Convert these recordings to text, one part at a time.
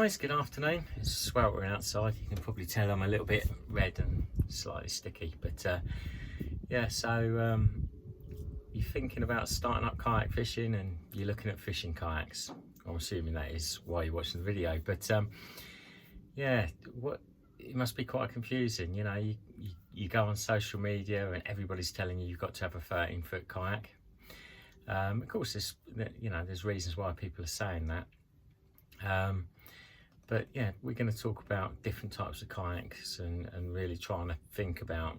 guys, good afternoon. It's sweltering outside. You can probably tell I'm a little bit red and slightly sticky, but yeah, so you're thinking about starting up kayak fishing and you're looking at fishing kayaks. I'm assuming that is why you're watching the video, but yeah, it must be quite confusing. You know, you go on social media and everybody's telling you you've got to have a 13-foot kayak. Of course, there's reasons why people are saying that. But yeah, we're going to talk about different types of kayaks and really trying to think about,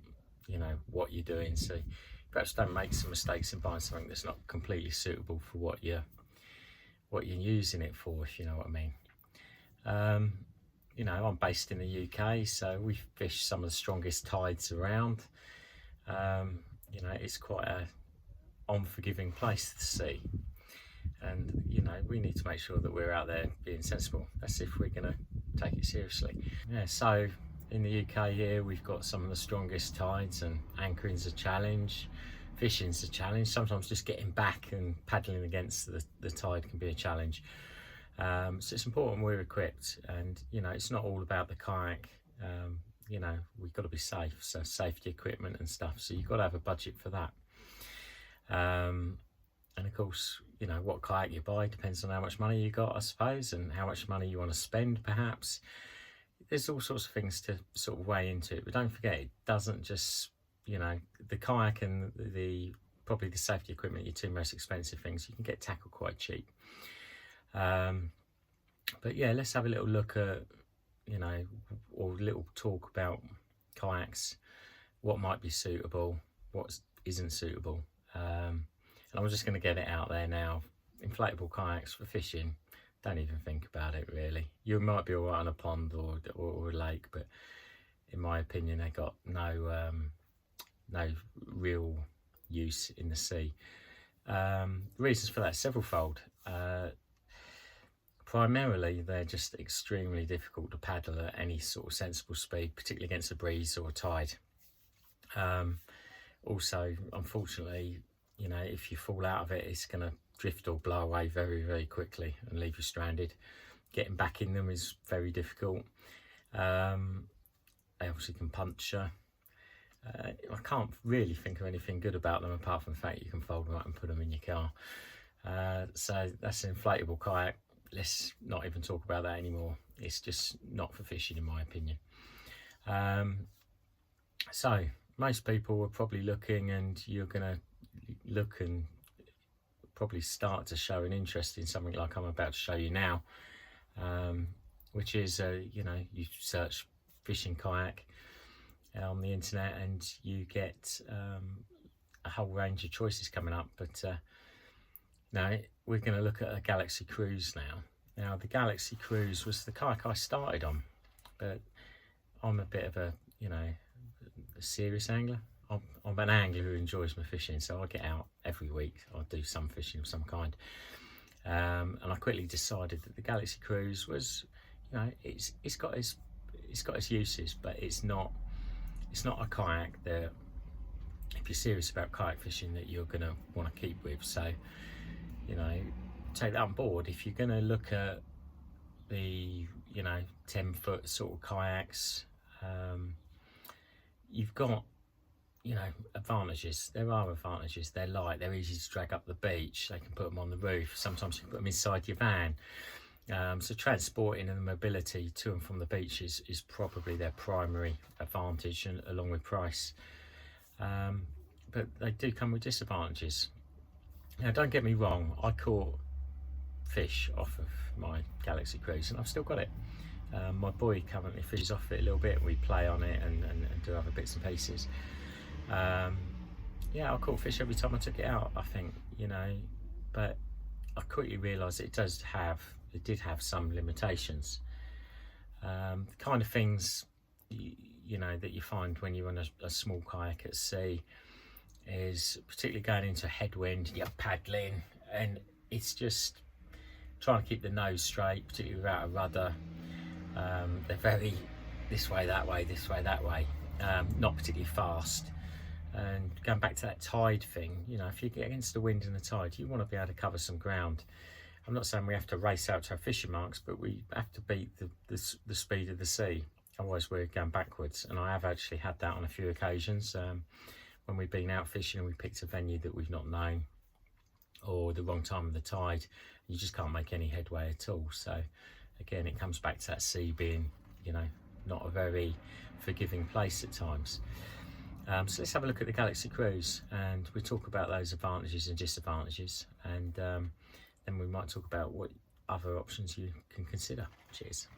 what you're doing. So perhaps don't make some mistakes and buy something that's not completely suitable for what you're using it for, if you know what I mean. I'm based in the UK, so we fish some of the strongest tides around. It's quite a unforgiving place to sea. And we need to make sure that we're out there being sensible. That's if we're going to take it seriously. Yeah, so in the UK here we've got some of the strongest tides, and anchoring's a challenge, fishing's a challenge. Sometimes just getting back and paddling against the tide can be a challenge. So it's important we're equipped, and it's not all about the kayak. We've got to be safe, so safety equipment and stuff, so you've got to have a budget for that. And of course, what kayak you buy depends on how much money you got, I suppose, and how much money you want to spend, perhaps. There's all sorts of things to sort of weigh into it, but don't forget, it doesn't just, the kayak and probably the safety equipment, your two most expensive things. You can get tackle quite cheap. But yeah, let's have a little look at, or a little talk about kayaks, what might be suitable, what isn't suitable. And I'm just going to get it out there now. Inflatable kayaks for fishing, don't even think about it really. You might be all right on a pond or a lake, but in my opinion, they got no real use in the sea. The reasons for that severalfold. Primarily, they're just extremely difficult to paddle at any sort of sensible speed, particularly against a breeze or a tide. Also, unfortunately, if you fall out of it, it's going to drift or blow away very, very quickly and leave you stranded. Getting back in them is very difficult. They obviously can puncture. I can't really think of anything good about them apart from the fact you can fold them up and put them in your car. So that's an inflatable kayak. Let's not even talk about that anymore. It's just not for fishing, in my opinion. So most people are probably looking, and you're going to look and probably start to show an interest in something like I'm about to show you now, which is you search fishing kayak on the internet and you get a whole range of choices coming up. But now we're going to look at a Galaxy Cruise now. The Galaxy Cruise was the kayak I started on, but I'm a bit of a serious angler. I'm an angler who enjoys my fishing, so I get out every week. I do some fishing of some kind, and I quickly decided that the Galaxy Cruise was, it's got its uses, but it's not a kayak that, if you're serious about kayak fishing, that you're gonna want to keep with. So, take that on board. If you're gonna look at the 10-foot sort of kayaks, you've got advantages. There are advantages. They're light, they're easy to drag up the beach, they can put them on the roof, sometimes you can put them inside your van. So transporting and the mobility to and from the beach is probably their primary advantage, and along with price. But they do come with disadvantages. Now, don't get me wrong, I caught fish off of my Galaxy Cruise and I've still got it. My boy currently fishes off it a little bit. We play on it and do other bits and pieces. I caught fish every time I took it out, I think, but I quickly realised it did have some limitations. The kind of things that you find when you're on a small kayak at sea is, particularly going into headwind, you're paddling and it's just trying to keep the nose straight, particularly without a rudder. They're very this way, that way, not particularly fast. And going back to that tide thing, if you get against the wind and the tide, you want to be able to cover some ground. I'm not saying we have to race out to our fishing marks, but we have to beat the speed of the sea. Otherwise we're going backwards. And I have actually had that on a few occasions when we've been out fishing and we picked a venue that we've not known, or the wrong time of the tide. You just can't make any headway at all. So again, it comes back to that sea being, you know, not a very forgiving place at times. So let's have a look at the Galaxy Cruise, and we talk about those advantages and disadvantages, and then we might talk about what other options you can consider. Cheers.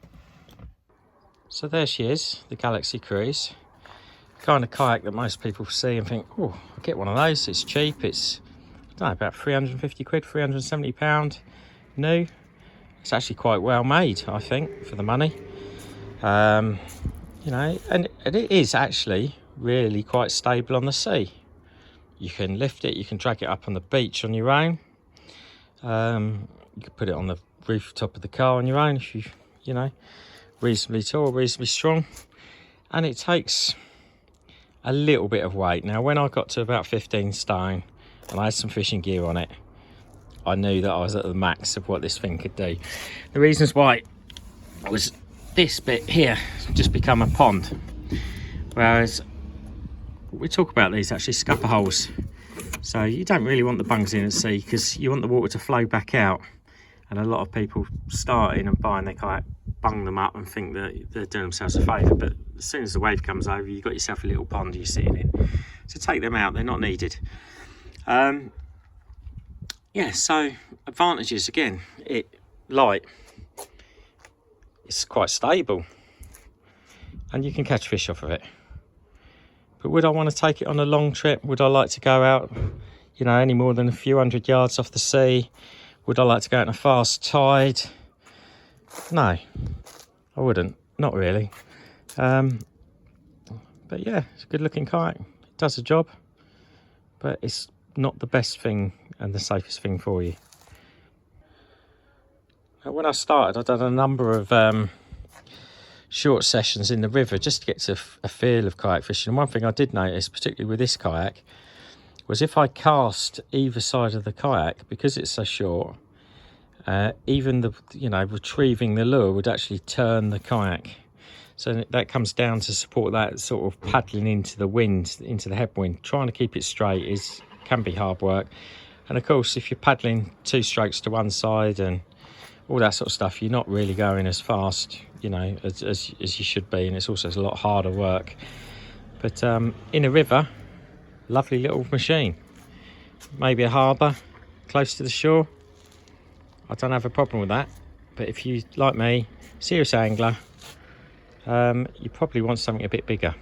So there she is, the Galaxy Cruise. Kind of kayak that most people see and think, oh, I'll get one of those, it's cheap, it's, I don't know, about 350 quid, £370 new. It's actually quite well made, I think, for the money. You know, and it is actually really quite stable on the sea. You can lift it, you can drag it up on the beach on your own. You can put it on the rooftop of the car on your own if you know, reasonably tall, reasonably strong. And it takes a little bit of weight. Now, when I got to about 15 stone and I had some fishing gear on it, I knew that I was at the max of what this thing could do. The reasons why was this bit here just become a pond, whereas we talk about these actually scupper holes. So you don't really want the bungs in at sea because you want the water to flow back out, and a lot of people starting and buying their kayak bung them up and think that they're doing themselves a favour, but as soon as the wave comes over, you've got yourself a little pond you're sitting in. So take them out, they're not needed. Yeah, so advantages again, it light, it's quite stable, and you can catch fish off of it. But would I want to take it on a long trip? Would I like to go out, you know, any more than a few hundred yards off the sea? Would I like to go out in a fast tide? No, I wouldn't, not really. But yeah, it's a good looking kayak. It does the job, but it's not the best thing and the safest thing for you. When I started, I'd done a number of short sessions in the river just to get to a feel of kayak fishing. And one thing I did notice, particularly with this kayak, was if I cast either side of the kayak, because it's so short, even the, you know, retrieving the lure would actually turn the kayak. So that comes down to support that sort of paddling into the wind, into the headwind. Trying to keep it straight can be hard work. And of course, if you're paddling 2 strokes to one side and all that sort of stuff, you're not really going as fast, you know, as you should be, and it's also a lot harder work. But in a river, lovely little machine. Maybe a harbour close to the shore, I don't have a problem with that. But if you, like me, serious angler, you probably want something a bit bigger.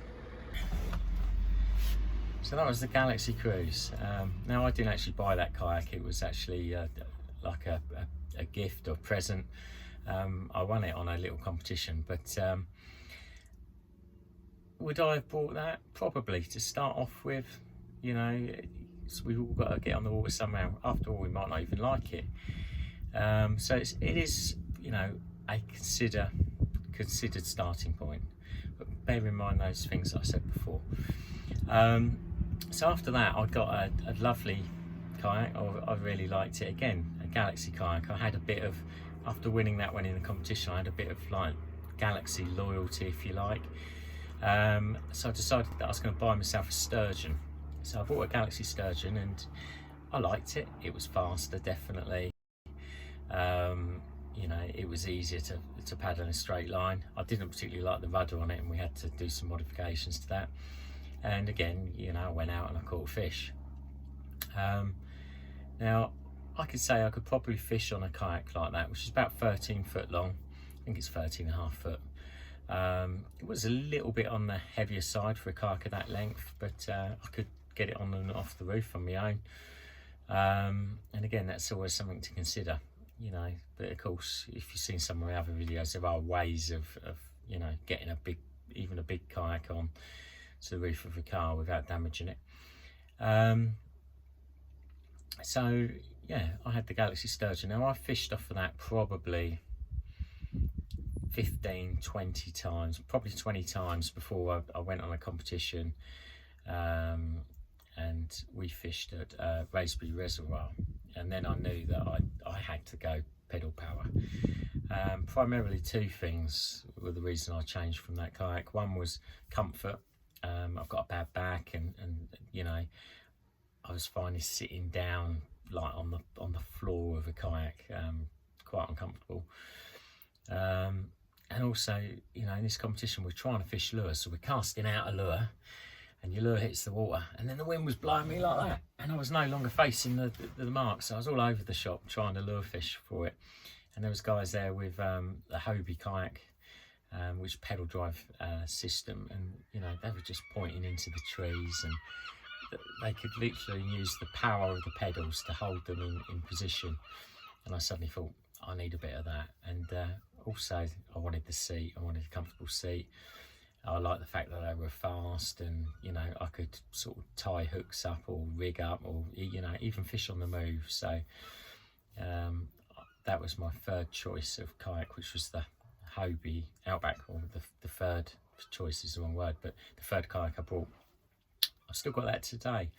So that was the Galaxy Cruise. Now, I didn't actually buy that kayak, it was actually like a gift or present. I won it on a little competition, but would I have bought that? Probably, to start off with. You know, we've all got to get on the water somehow. After all, we might not even like it. So it is, you know, a considered starting point, but bear in mind those things that I said before. So after that, I got a lovely kayak. I really liked it. Again, a Galaxy kayak. I had a bit of, after winning that one in the competition, I had a bit of like Galaxy loyalty, if you like. So I decided that I was going to buy myself a Sturgeon. So I bought a Galaxy Sturgeon and I liked it. It was faster, definitely. You know, it was easier to paddle in a straight line. I didn't particularly like the rudder on it, and we had to do some modifications to that. And again, you know, I went out and I caught fish. Now, I could say I could probably fish on a kayak like that, which is about 13 foot long. I think it's 13.5 foot. It was a little bit on the heavier side for a kayak of that length, but I could get it on and off the roof on my own. And again, that's always something to consider, you know. But of course, if you've seen some of my other videos, there are ways of you know, getting even a big kayak on to the roof of a car without damaging it. So yeah, I had the Galaxy Sturgeon. Now, I fished off of that probably 15, 20 times, probably 20 times before I went on a competition. And we fished at Raspberry Reservoir and then I knew that I had to go pedal power. Primarily two things were the reason I changed from that kayak. One was comfort. I've got a bad back, and you know, I was finding sitting down like on the floor of a kayak quite uncomfortable. And also, you know, in this competition we're trying to fish lures, so we're casting out a lure, and your lure hits the water, and then the wind was blowing me like that, and I was no longer facing the mark, so I was all over the shop trying to lure fish for it. And there was guys there with the Hobie kayak, which pedal drive system, and you know, they were just pointing into the trees, and they could literally use the power of the pedals to hold them in position. And I suddenly thought, I need a bit of that. And also I wanted the seat, I wanted a comfortable seat. I like the fact that they were fast, and you know, I could sort of tie hooks up or rig up, or you know, even fish on the move. So that was my third choice of kayak, which was the Hobie Outback, or the third choice is the wrong word, but the third kayak I bought. I've still got that today.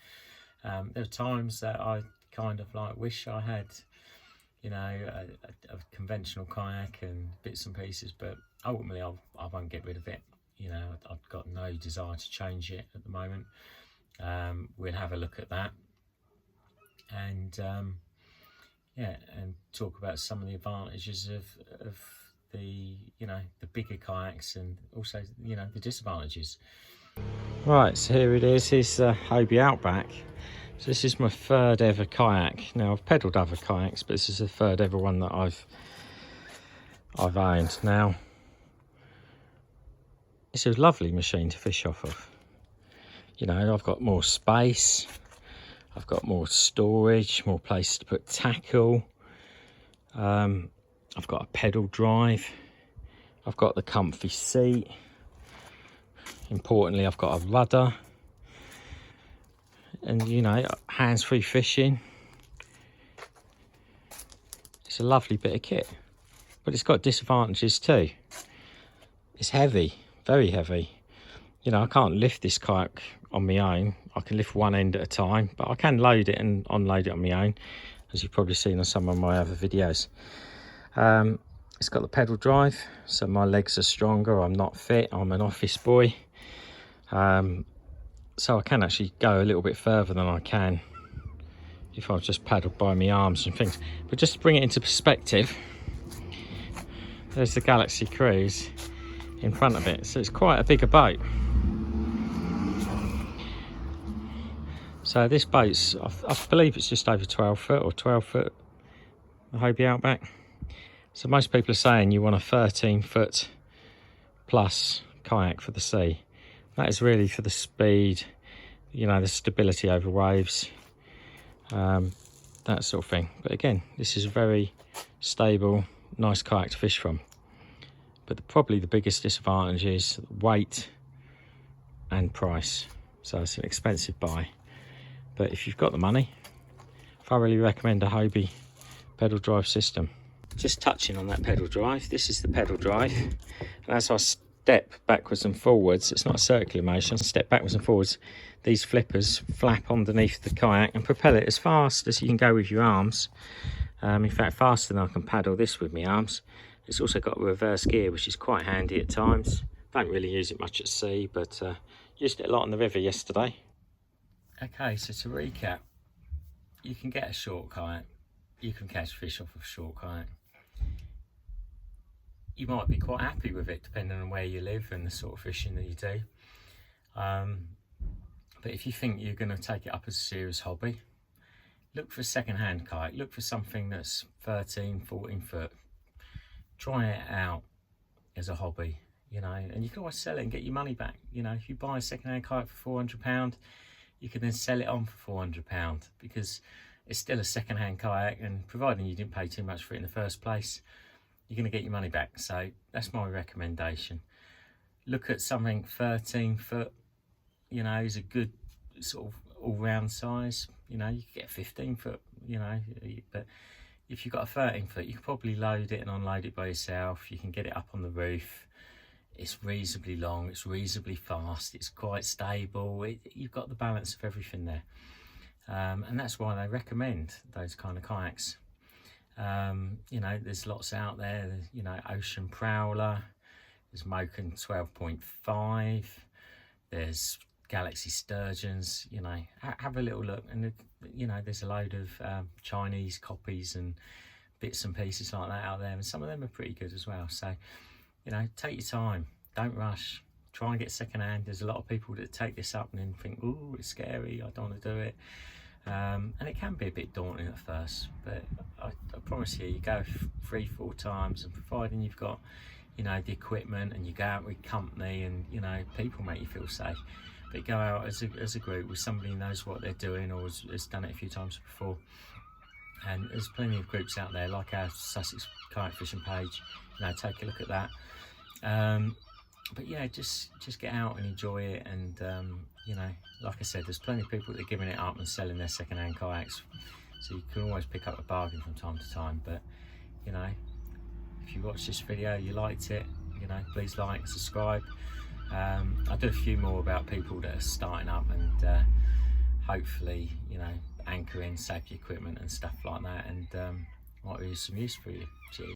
There are times that I kind of like wish I had, you know, a conventional kayak and bits and pieces, but ultimately I won't get rid of it. You know, I've got no desire to change it at the moment. We'll have a look at that, and yeah, and talk about some of the advantages of the, you know, the bigger kayaks, and also, you know, the disadvantages. Right, so here it is. Here's the Hobie Outback. So this is my third ever kayak. Now I've pedalled other kayaks, but this is the third ever one that I've owned. Now it's a lovely machine to fish off of. You know, I've got more space, I've got more storage, more place to put tackle. I've got a pedal drive, I've got the comfy seat. Importantly, I've got a rudder, and you know, hands-free fishing. It's a lovely bit of kit, but it's got disadvantages too. It's heavy, very heavy. You know, I can't lift this kayak on my own. I can lift one end at a time, but I can load it and unload it on my own, as you've probably seen on some of my other videos. It's got the pedal drive, so my legs are stronger. I'm not fit, I'm an office boy. So I can actually go a little bit further than I can if I've just paddled by my arms and things. But just to bring it into perspective, there's the Galaxy Cruise in front of it, so it's quite a bigger boat. So this boat's, I believe it's just over 12 foot or 12 foot, the Hobie Outback. So most people are saying you want a 13 foot plus kayak for the sea. That is really for the speed, you know, the stability over waves, that sort of thing. But again, this is a very stable, nice kayak to fish from. But probably the biggest disadvantage is weight and price. So it's an expensive buy. But if you've got the money, I thoroughly recommend a Hobie pedal drive system. Just touching on that pedal drive, this is the pedal drive. And as I step backwards and forwards, it's not a circular motion, step backwards and forwards, these flippers flap underneath the kayak and propel it as fast as you can go with your arms. In fact, faster than I can paddle this with my arms. It's also got a reverse gear, which is quite handy at times. Don't really use it much at sea, but used it a lot on the river yesterday. Okay, so to recap, you can get a short kayak, you can catch fish off of a short kayak. You might be quite happy with it depending on where you live and the sort of fishing that you do. But if you think you're going to take it up as a serious hobby, look for a second-hand kayak. Look for something that's 13, 14 foot. Try it out as a hobby, you know, and you can always sell it and get your money back. You know, if you buy a second-hand kayak for £400, you can then sell it on for £400, because it's still a second-hand kayak, and providing you didn't pay too much for it in the first place, you're going to get your money back. So that's my recommendation. Look at something 13 foot, you know, is a good sort of all-round size. You know, you can get 15 foot, you know, but if you've got a 13 foot, you can probably load it and unload it by yourself. You can get it up on the roof. It's reasonably long, it's reasonably fast, it's quite stable. You've got the balance of everything there. and that's why they recommend those kind of kayaks. You know, there's lots out there. There's, you know, Ocean Prowler, there's Moken 12.5, there's Galaxy Sturgeons. You know, have a little look, and you know, there's a load of Chinese copies and bits and pieces like that out there, and some of them are pretty good as well. So, you know, take your time, don't rush, try and get second hand. There's a lot of people that take this up and then think, oh, it's scary, I don't want to do it. And it can be a bit daunting at first, but I promise you, you go 3-4 times, and providing you've got, you know, the equipment, and you go out with company, and you know, people make you feel safe. But go out as a group with somebody who knows what they're doing, or has done it a few times before. And there's plenty of groups out there, like our Sussex kayak fishing page. You know, take a look at that. But yeah, just get out and enjoy it. And you know, like I said, there's plenty of people that are giving it up and selling their second-hand kayaks, so you can always pick up a bargain from time to time. But you know, if you watched this video, you liked it, you know, please like, subscribe. I do a few more about people that are starting up, and hopefully, you know, anchoring, safety equipment and stuff like that, and might be some use for you. Cheers.